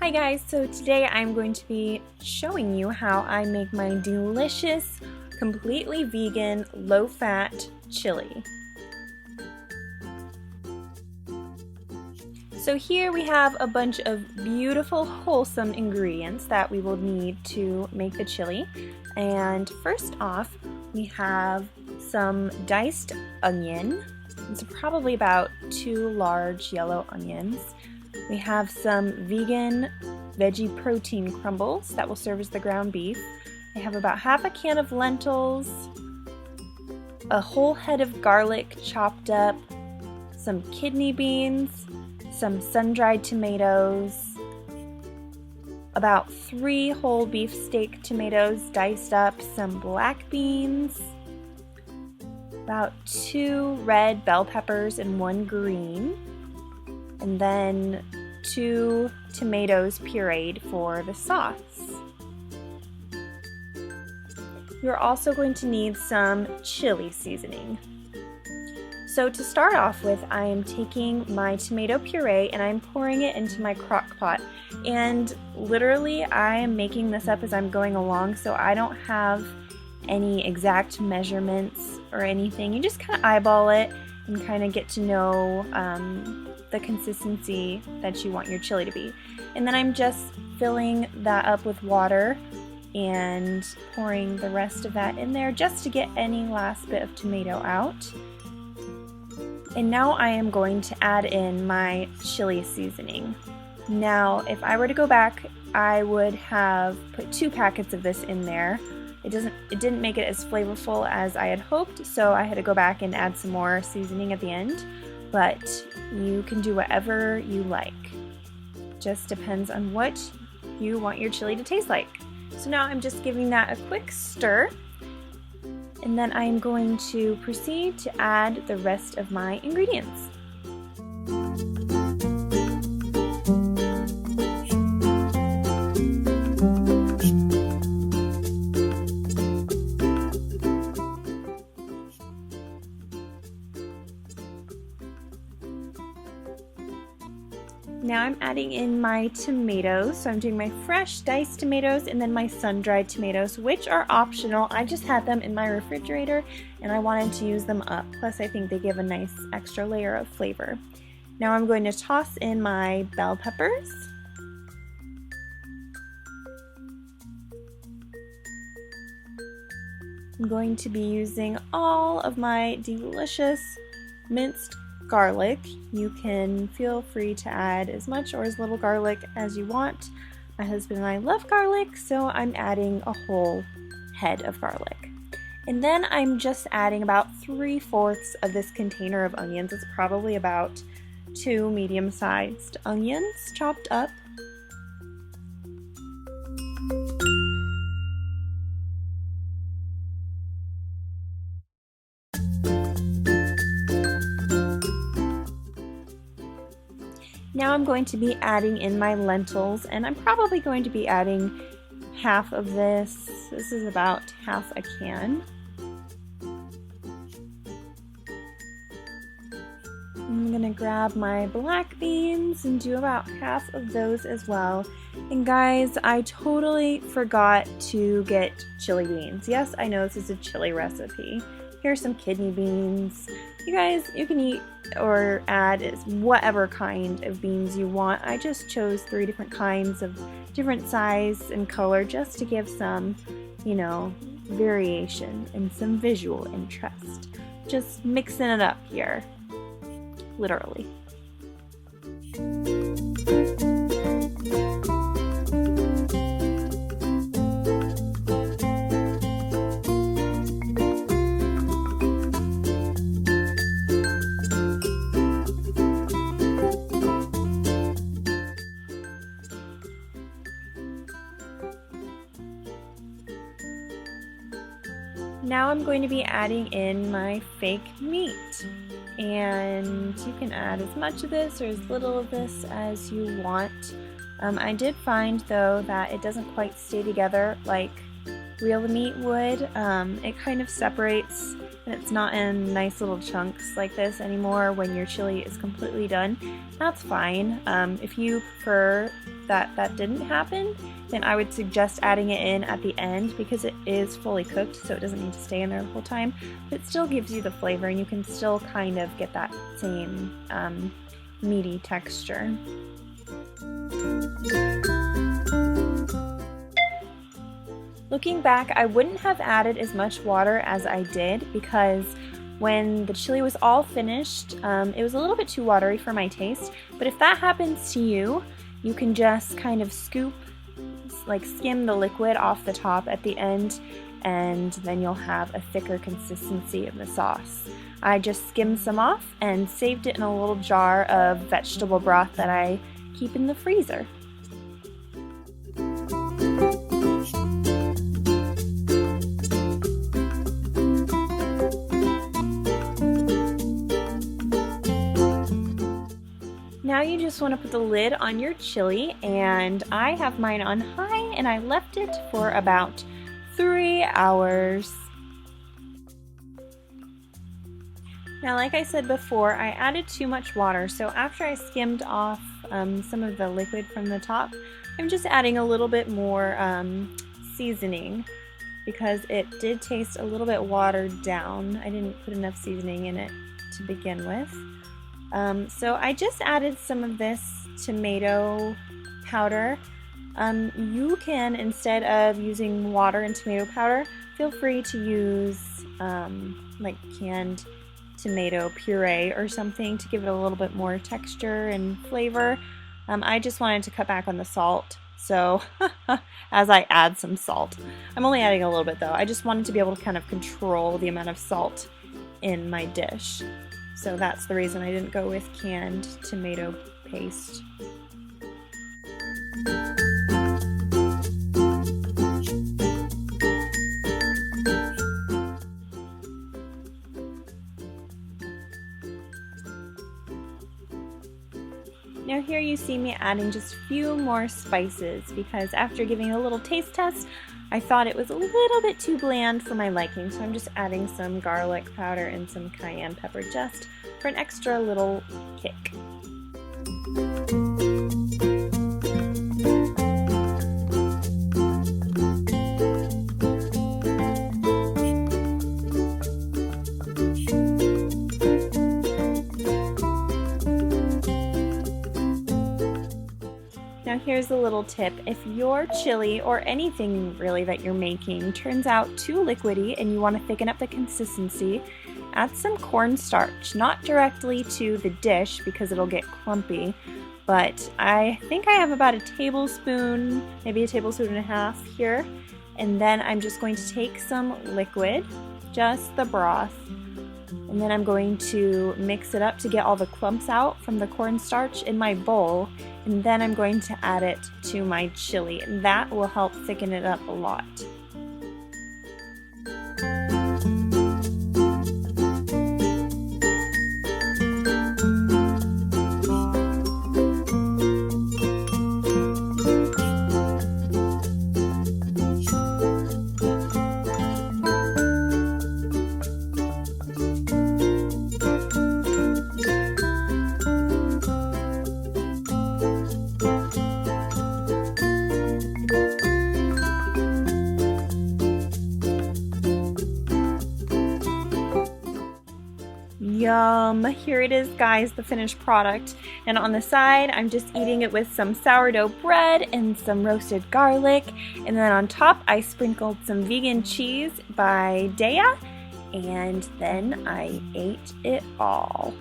Hi guys, so today I'm going to be showing you how I make my delicious, completely vegan, low-fat chili. So here we have a bunch of beautiful, wholesome ingredients that we will need to make the chili. And first off, we have some diced onion. It's probably about 2 large yellow onions. We have some vegan veggie protein crumbles that will serve as the ground beef. I have about half a can of lentils, a whole head of garlic chopped up, some kidney beans, some sun-dried tomatoes, about 3 whole beef steak tomatoes diced up, some black beans, about 2 red bell peppers and 1 green, and then 2 tomatoes pureed for the sauce. You're also going to need some chili seasoning. So to start off with, I am taking my tomato puree and I'm pouring it into my crock pot. And literally I am making this up as I'm going along, so I don't have any exact measurements or anything. You just kind of eyeball it and kind of get to know the consistency that you want your chili to be. And then I'm just filling that up with water and pouring the rest of that in there just to get any last bit of tomato out. And now I am going to add in my chili seasoning. Now, if I were to go back, I would have put 2 packets of this in there. It didn't make it as flavorful as I had hoped, so I had to go back and add some more seasoning at the end. But you can do whatever you like. Just depends on what you want your chili to taste like. So now I'm just giving that a quick stir. And then I'm going to proceed to add the rest of my ingredients. Now I'm adding in my tomatoes. So I'm doing my fresh diced tomatoes and then my sun-dried tomatoes, which are optional. I just had them in my refrigerator and I wanted to use them up. Plus I think they give a nice extra layer of flavor. Now I'm going to toss in my bell peppers. I'm going to be using all of my delicious minced garlic. You can feel free to add as much or as little garlic as you want. My husband and I love garlic, so I'm adding a whole head of garlic. And then I'm just adding about 3/4 of this container of onions. It's probably about 2 medium-sized onions chopped up. Now I'm going to be adding in my lentils, and I'm probably going to be adding half of this. This is about half a can. I'm gonna grab my black beans and do about half of those as well. And guys, I totally forgot to get chili beans. Yes, I know this is a chili recipe. Here's some kidney beans. You guys, you can eat or add whatever kind of beans you want. I just chose 3 different kinds of different size and color just to give some, variation and some visual interest. Just mixing it up here, literally. Now I'm going to be adding in my fake meat, and you can add as much of this or as little of this as you want. I did find though that it doesn't quite stay together like real meat would. It kind of separates and it's not in nice little chunks like this anymore when your chili is completely done, that's fine. If you prefer that didn't happen, then I would suggest adding it in at the end because it is fully cooked, so it doesn't need to stay in there the whole time, but it still gives you the flavor and you can still kind of get that same meaty texture. Looking back, I wouldn't have added as much water as I did because when the chili was all finished, it was a little bit too watery for my taste, but if that happens to you, you can just kind of skim the liquid off the top at the end, and then you'll have a thicker consistency of the sauce. I just skimmed some off and saved it in a little jar of vegetable broth that I keep in the freezer. Now you just want to put the lid on your chili, and I have mine on high and I left it for about 3 hours. Now, like I said before, I added too much water, so after I skimmed off some of the liquid from the top, I'm just adding a little bit more seasoning because it did taste a little bit watered down. I didn't put enough seasoning in it to begin with. So I just added some of this tomato powder. You can, instead of using water and tomato powder, feel free to use like canned tomato puree or something to give it a little bit more texture and flavor. I just wanted to cut back on the salt, so as I add some salt. I'm only adding a little bit though. I just wanted to be able to kind of control the amount of salt in my dish. So that's the reason I didn't go with canned tomato paste. Now here you see me adding just a few more spices because after giving it a little taste test, I thought it was a little bit too bland for my liking, so I'm just adding some garlic powder and some cayenne pepper just for an extra little kick. Now here's a little tip. If your chili or anything really that you're making turns out too liquidy and you want to thicken up the consistency, add some cornstarch, not directly to the dish because it'll get clumpy, but I think I have about a tablespoon, maybe a tablespoon and a half here, and then I'm just going to take some liquid, just the broth, and then I'm going to mix it up to get all the clumps out from the cornstarch in my bowl, and then I'm going to add it to my chili, and that will help thicken it up a lot. Yum! Here it is, guys, the finished product. And on the side, I'm just eating it with some sourdough bread and some roasted garlic. And then on top, I sprinkled some vegan cheese by Daiya. And then I ate it all.